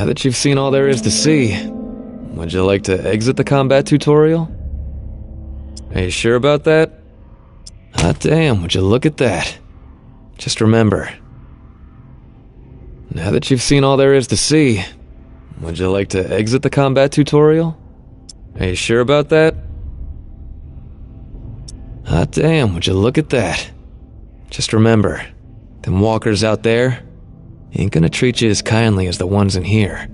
Now that you've seen all there is to see, would you like to exit the combat tutorial? Are you sure about that? Hot damn, would you look at that? Just remember, now that you've seen all there is to see, would you like to exit the combat tutorial? Are you sure about that? Hot damn, would you look at that? Just remember, them walkers out there ain't gonna treat you as kindly as the ones in here.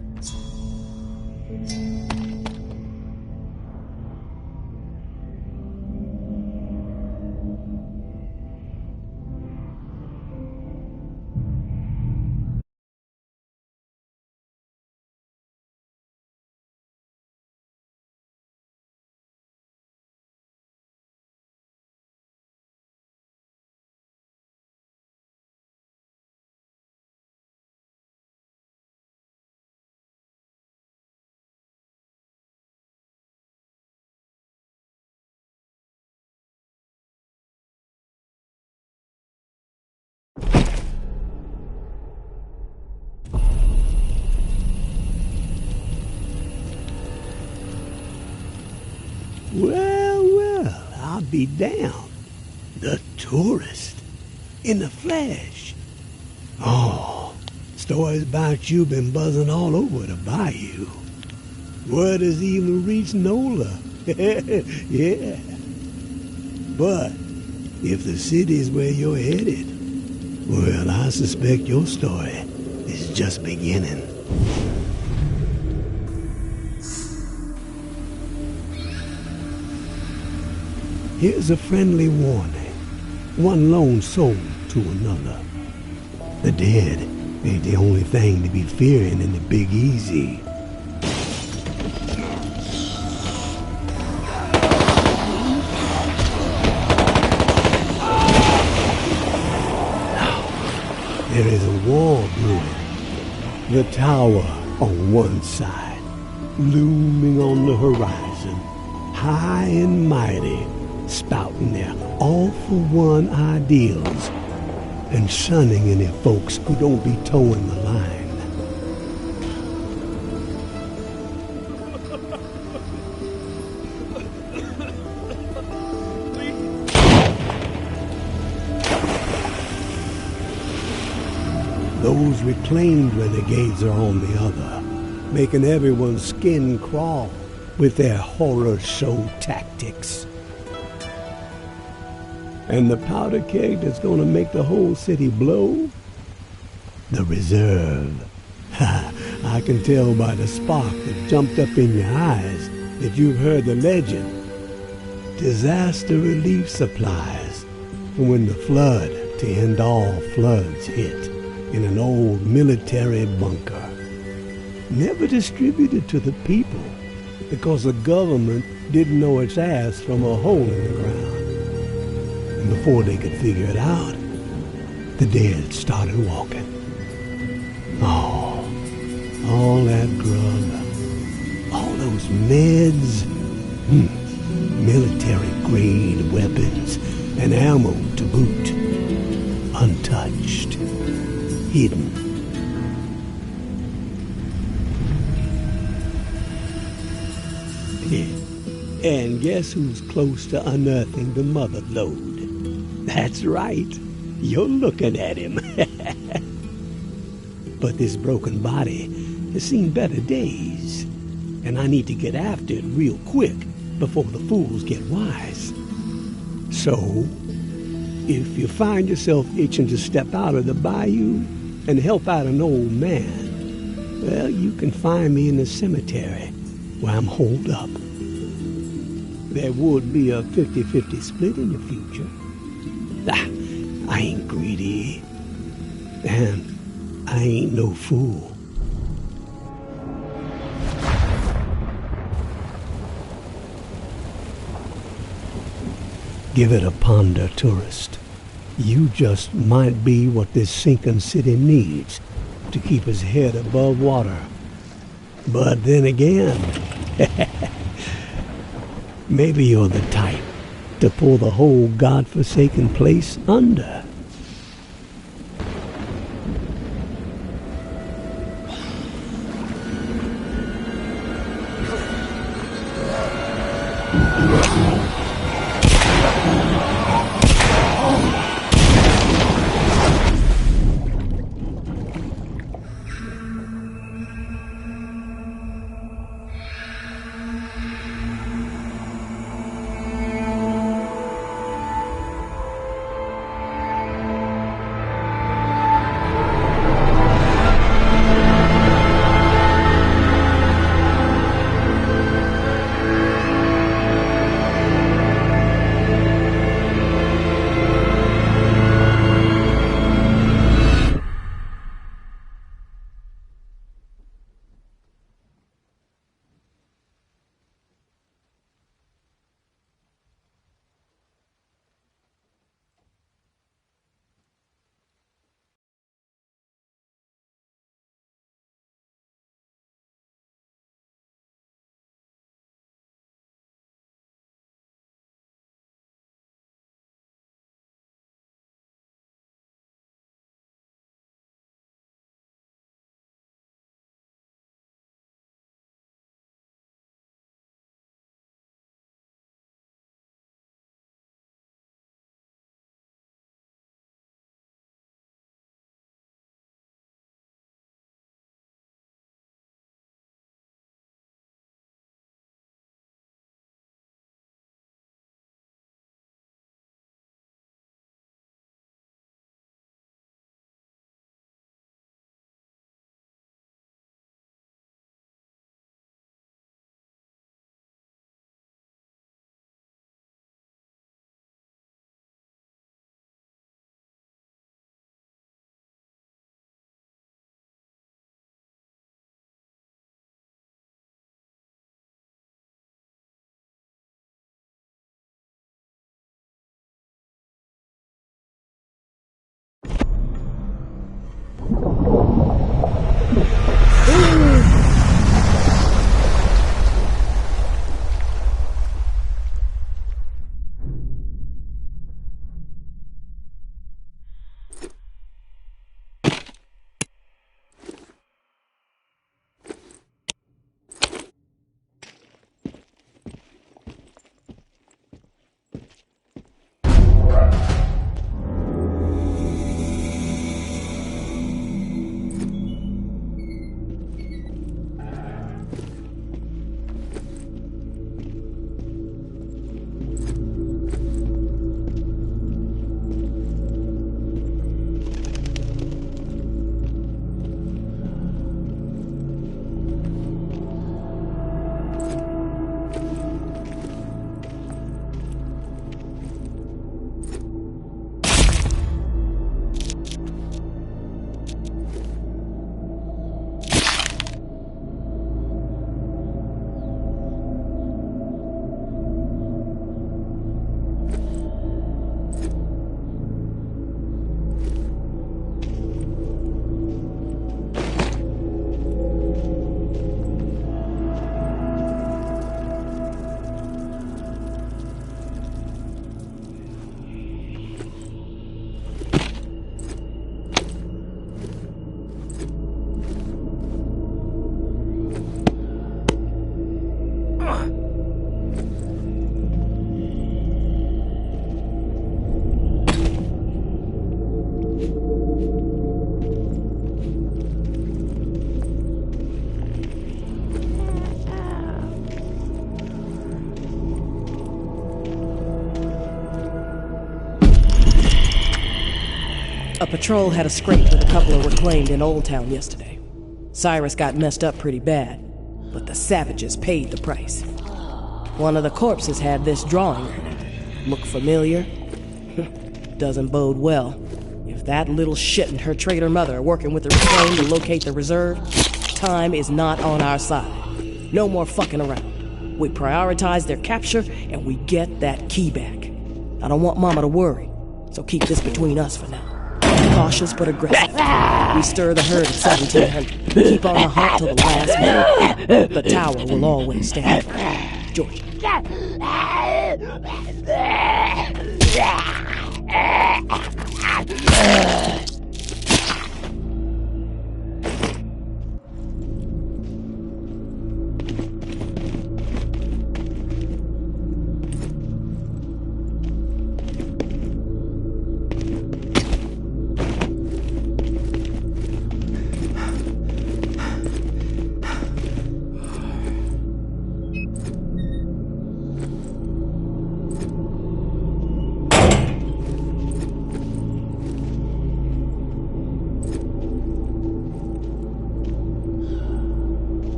Well, I'll be damned. The tourist. In the flesh. Oh, stories about you been buzzing all over the bayou. Word has even reached Nola. Yeah. But if the city's where you're headed, well, I suspect your story is just beginning. Here's a friendly warning. One lone soul to another. The dead ain't the only thing to be fearing in the Big Easy. There is a war brewing. The tower on one side, looming on the horizon, high and mighty, spouting their all-for-one ideals and shunning any folks who don't be towing the line. Those reclaimed renegades are on the other, making everyone's skin crawl with their horror show tactics. And the powder keg that's gonna make the whole city blow? The reserve. I can tell by the spark that jumped up in your eyes that you've heard the legend. Disaster relief supplies from when the flood to end all floods hit in an old military bunker. Never distributed to the people because the government didn't know its ass from a hole in the ground. And before they could figure it out, the dead started walking. Oh, all that grub, all those meds, military-grade weapons and ammo to boot, untouched, hidden. And guess who's close to unearthing the mother lode? That's right, you're looking at him. But this broken body has seen better days, and I need to get after it real quick before the fools get wise. So, if you find yourself itching to step out of the bayou and help out an old man, well, you can find me in the cemetery where I'm holed up. There would be a 50-50 split in the future. I ain't greedy, and I ain't no fool. Give it a ponder, tourist. You just might be what this sinking city needs to keep its head above water. But then again, maybe you're the type to pull the whole godforsaken place under. A patrol had a scrape with a couple of reclaimed in Old Town yesterday. Cyrus got messed up pretty bad, but the savages paid the price. One of the corpses had this drawing on it. Look familiar? Doesn't bode well. If that little shit and her traitor mother are working with the reclaimed to locate the reserve, time is not on our side. No more fucking around. We prioritize their capture and we get that key back. I don't want Mama to worry, so keep this between us for now. Cautious but aggressive. We stir the herd at 1700. Keep on the hunt till the last minute. The tower will always stand. George.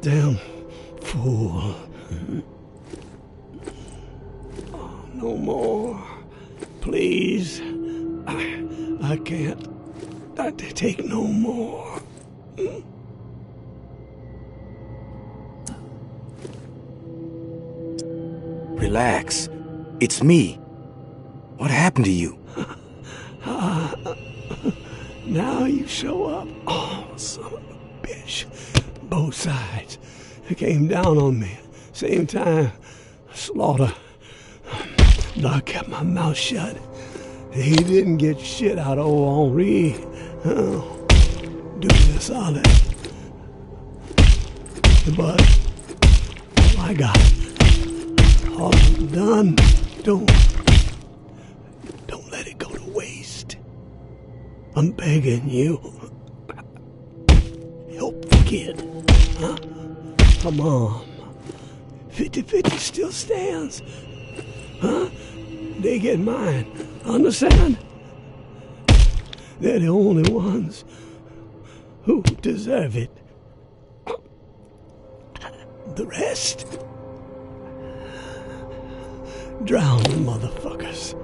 Damn fool. Oh, no more. Please. I can't. I take no more. Relax. It's me. What happened to you? Now you show up. Oh, son of a bitch. Both sides. They came down on me. Same time. Slaughter. But I kept my mouth shut. He didn't get shit out of old Henri. Oh, do me a solid. But I got it. All done. Don't let it go to waste. I'm begging you. Help the kid. Huh? Come on. 50-50 still stands. Huh? They get mine. Understand? They're the only ones who deserve it. The rest? Drown the motherfuckers.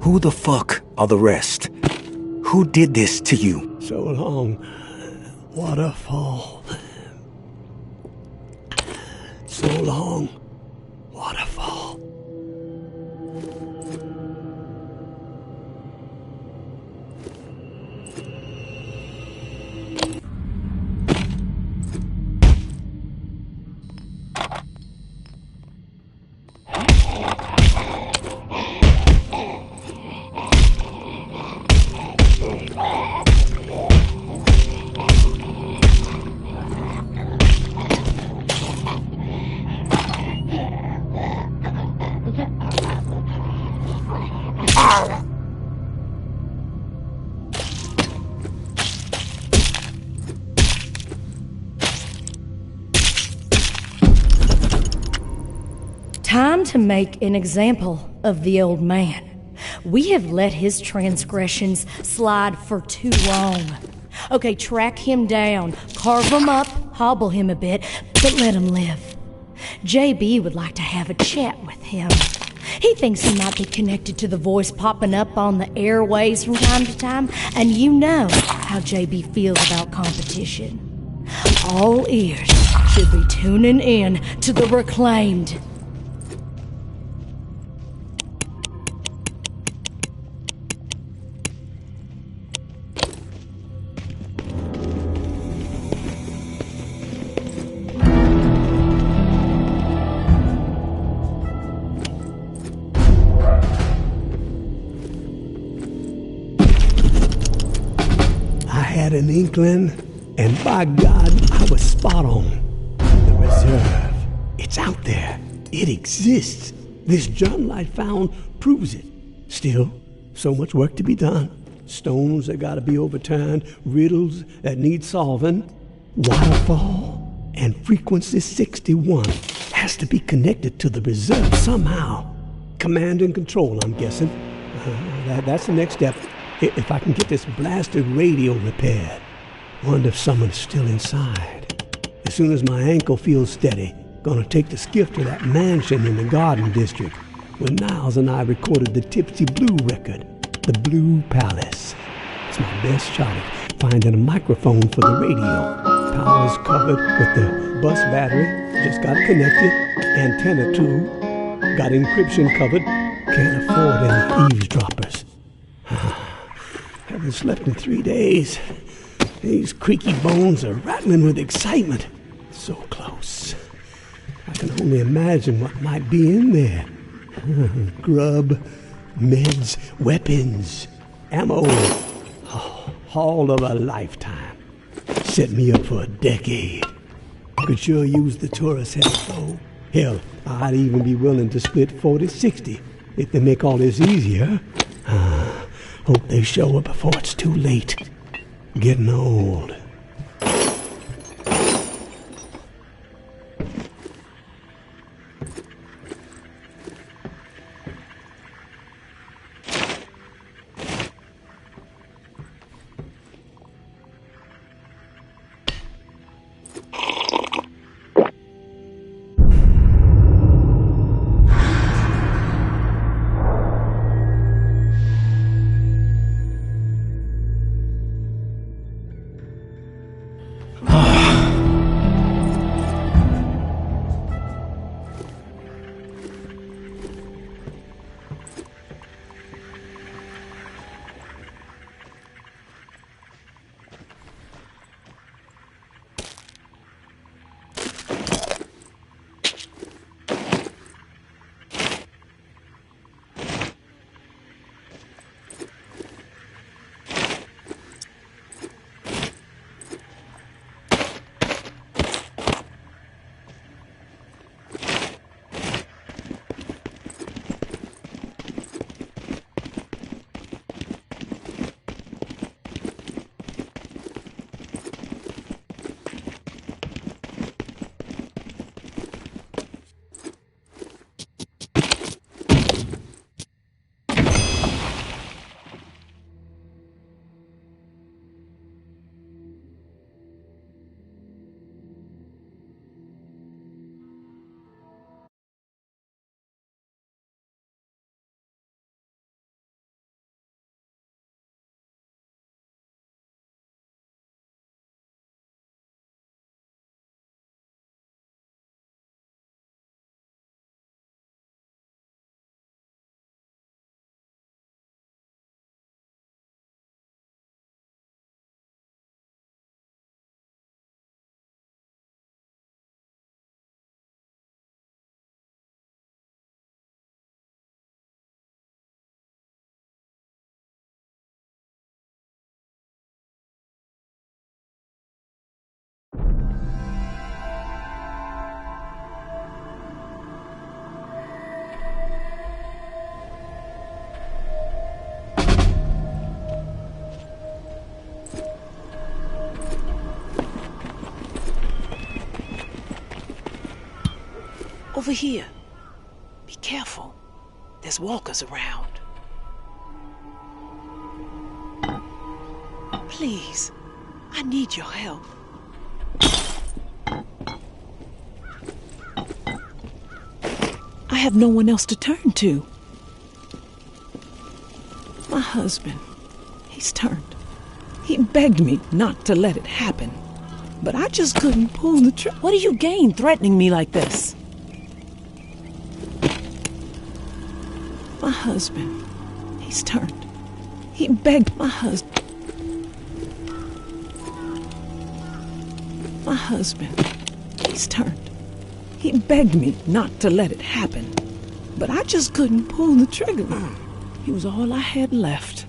Who the fuck are the rest? Who did this to you? So long, Waterfall. So long, Waterfall. Time to make an example of the old man. We have let his transgressions slide for too long. Okay, track him down, carve him up, hobble him a bit, but let him live. JB would like to have a chat with him. He thinks he might be connected to the voice popping up on the airways from time to time, and you know how JB feels about competition. All ears. should be tuning in to the Reclaimed. An inkling, and by God, I was spot on. The reserve. It's out there. It exists. This journal I found proves it. Still, so much work to be done. Stones that gotta be overturned, riddles that need solving. Waterfall and frequency 61 has to be connected to the reserve somehow. Command and control, I'm guessing. That's the next step. If I can get this blasted radio repaired. Wonder if someone's still inside. As soon as my ankle feels steady, gonna take the skiff to that mansion in the Garden District where Niles and I recorded the Tipsy Blue record, the Blue Palace. It's my best shot at finding a microphone for the radio. Power's covered with the bus battery, just got connected. Antenna too, got encryption covered. Can't afford any eavesdroppers. Haven't slept in 3 days. These creaky bones are rattling with excitement. So close. I can only imagine what might be in there. Grub, meds, weapons, ammo. Oh, haul of a lifetime. Set me up for a decade. Could sure use the tourist help though. Hell, I'd even be willing to split 40-60 if they make all this easier. Hope they show up before it's too late. Getting old. Over here. Be careful. There's walkers around. Please, I need your help. I have no one else to turn to. My husband, he's turned. He begged me not to let it happen. but I just couldn't pull the trigger. What do you gain threatening me like this? My husband, he's turned. He begged my husband. My husband, he's turned. He begged me not to let it happen, but I just couldn't pull the trigger. He was all I had left,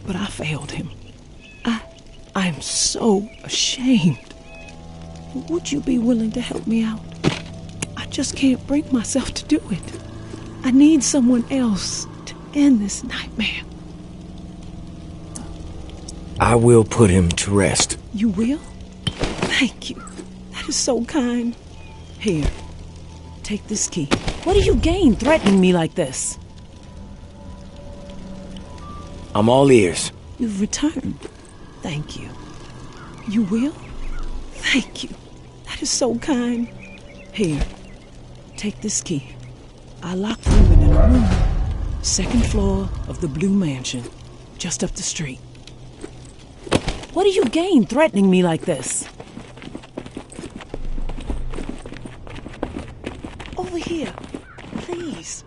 but I failed him. I'm so ashamed. Would you be willing to help me out? I just can't bring myself to do it. I need someone else to end this nightmare. I will put him to rest. You will? Thank you. That is so kind. Here, take this key. What do you gain threatening me like this? I'm all ears. You've returned. Thank you. You will? Thank you. That is so kind. Here, take this key. I locked Reuben in a room, second floor of the Blue Mansion, just up the street. What do you gain threatening me like this? Over here, please.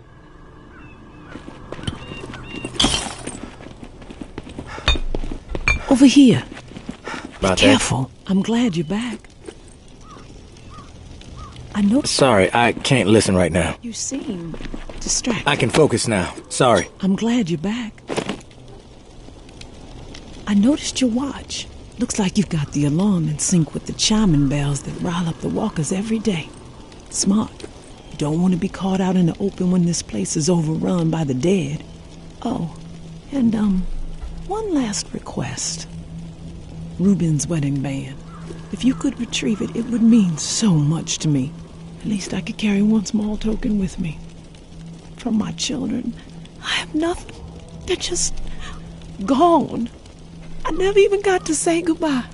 Over here. About Be careful. I'm glad you're back. I know. Sorry, I can't listen right now. You seem distracted. I can focus now. Sorry. I'm glad you're back. I noticed your watch. Looks like you've got the alarm in sync with the chiming bells that rile up the walkers every day. Smart. You don't want to be caught out in the open when this place is overrun by the dead. Oh, and one last request. Reuben's wedding band. If you could retrieve it, it would mean so much to me. At least I could carry one small token with me. From my children, I have nothing. They're just gone. I never even got to say goodbye.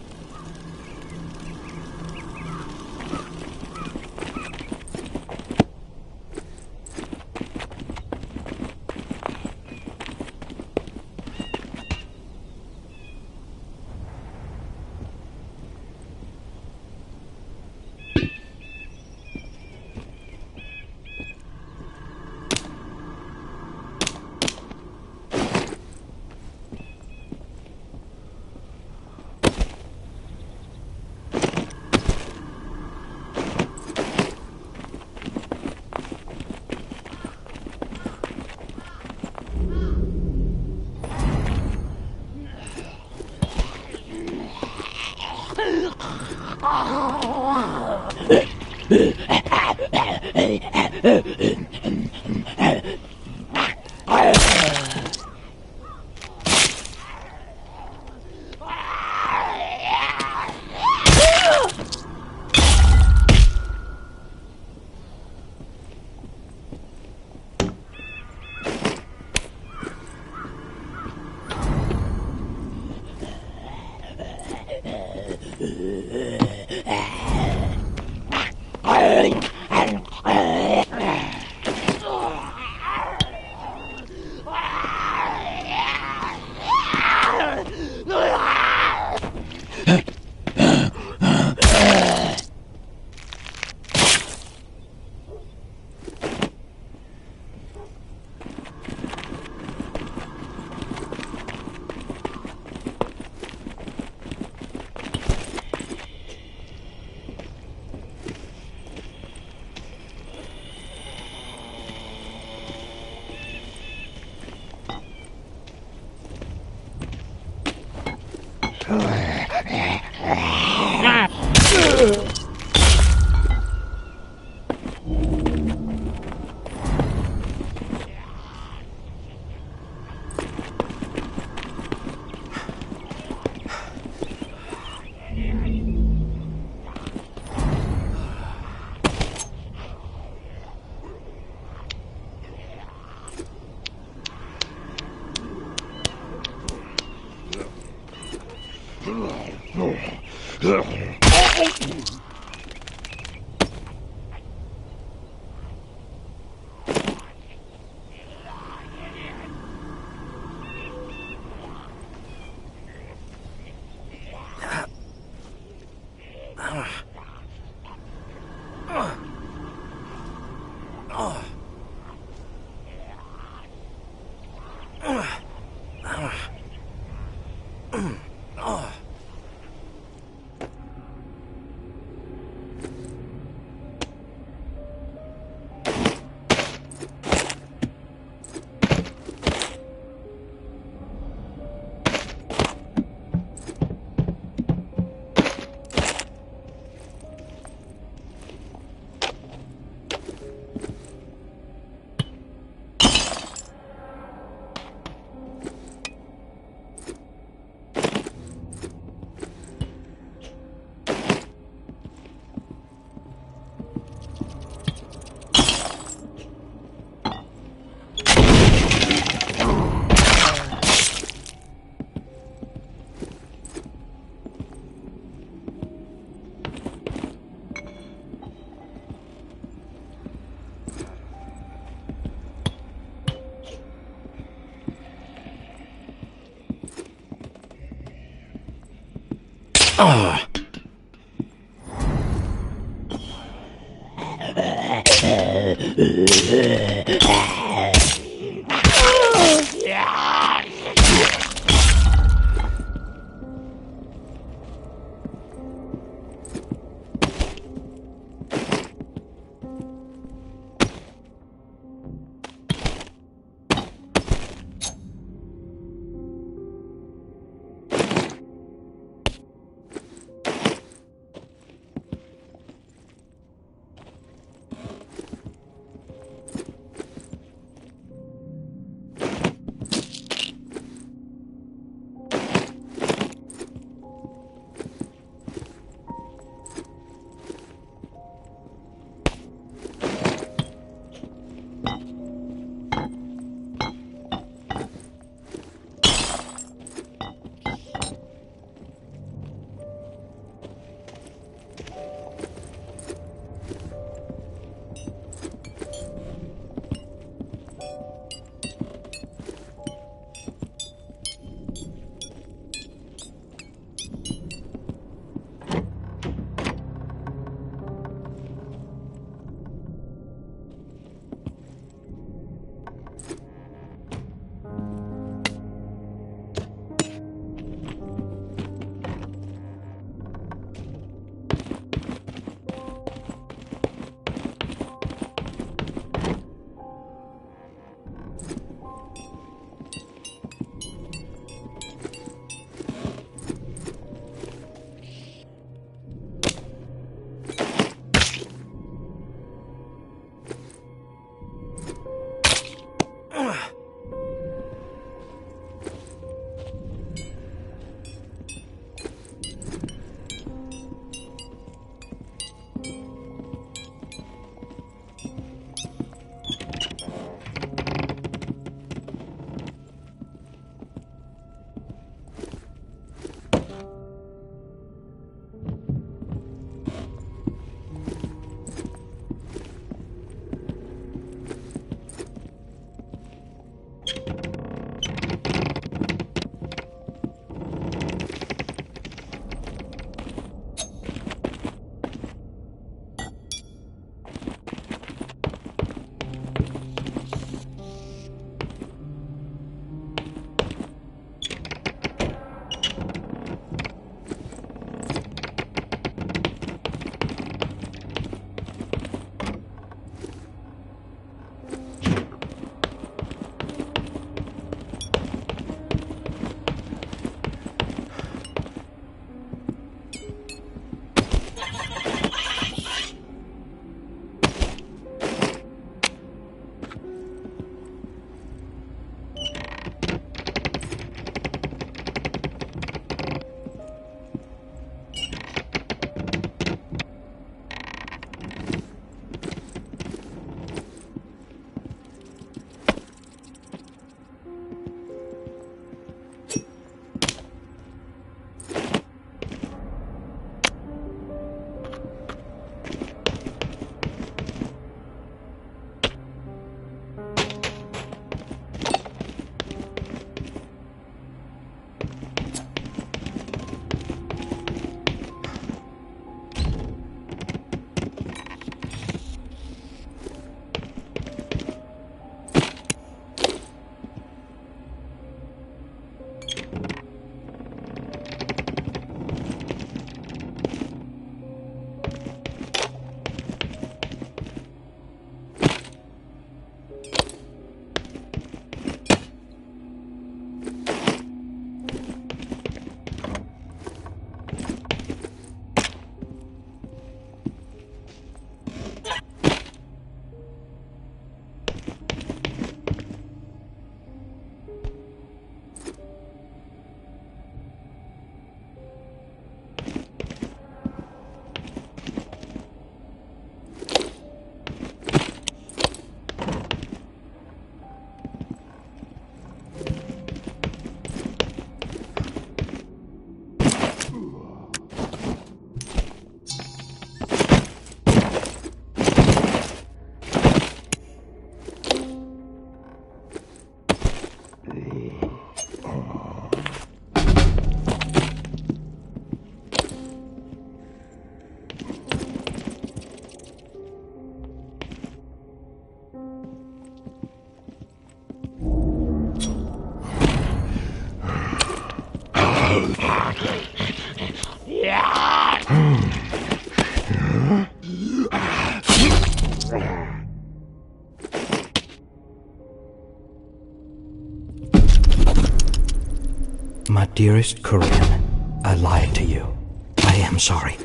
My dearest Corinne, I lied to you. I am sorry.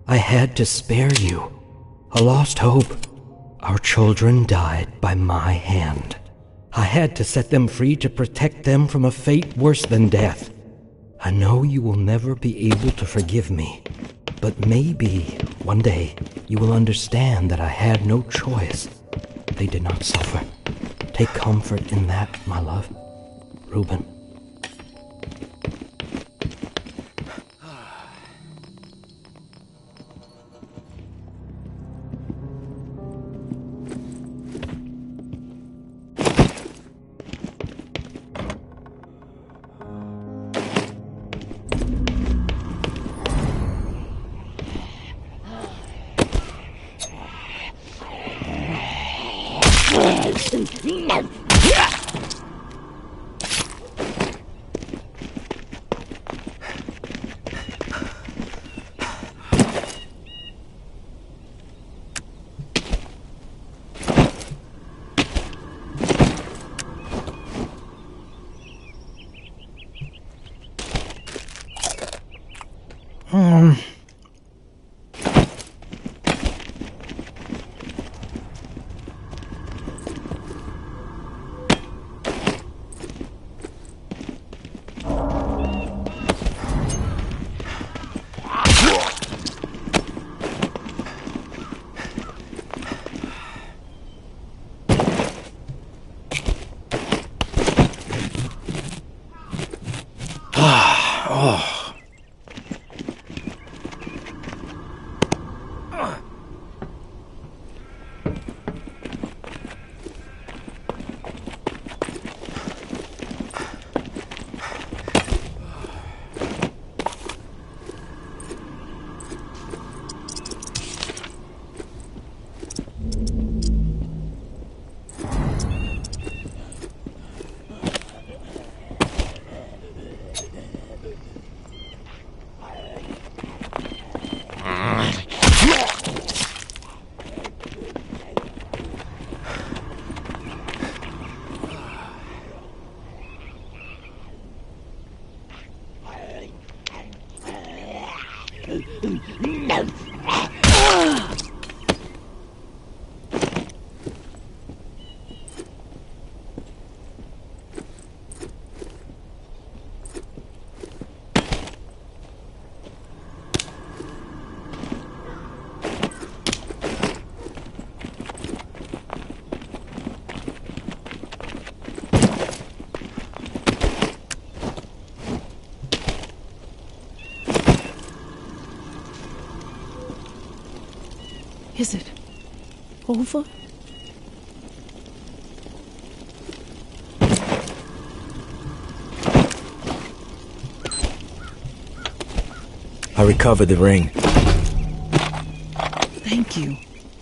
I had to spare you. A lost hope. Our children died by my hand. I had to set them free to protect them from a fate worse than death. I know you will never be able to forgive me, but maybe one day you will understand that I had no choice. They did not suffer. Take comfort in that, my love. Reuben. Is it over? I recovered the ring. Thank you.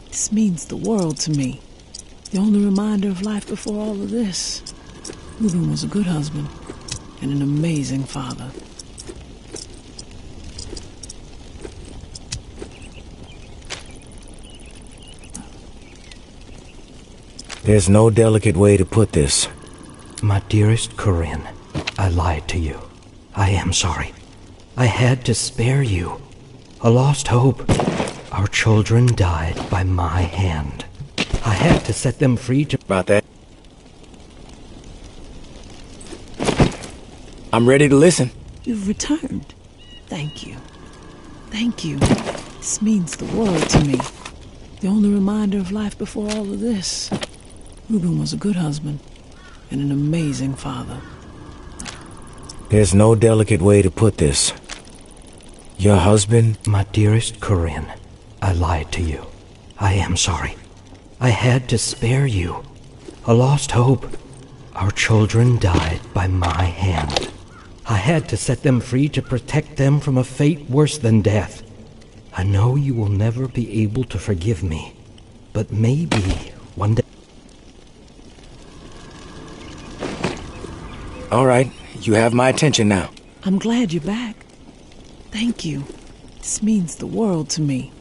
This means the world to me. The only reminder of life before all of this. Reuben was a good husband. and an amazing father. There's no delicate way to put this. My dearest Corinne, I lied to you. I am sorry. I had to spare you. A lost hope. Our children died by my hand. I had to set them free to... About that. I'm ready to listen. You've returned. Thank you. Thank you. This means the world to me. The only reminder of life before all of this. Reuben was a good husband and an amazing father. There's no delicate way to put this. Your husband? My dearest Corinne, I lied to you. I am sorry. I had to spare you. A lost hope. Our children died by my hand. I had to set them free to protect them from a fate worse than death. I know you will never be able to forgive me, but maybe one day... All right, you have my attention now. I'm glad you're back. Thank you. This means the world to me.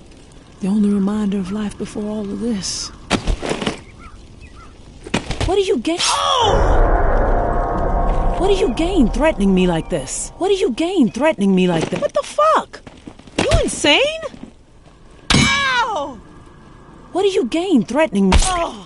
The only reminder of life before all of this. What do you gain? What do you gain threatening me like this? What do you gain threatening me like this? What the fuck? You insane? Ow! What do you gain threatening me? Oh.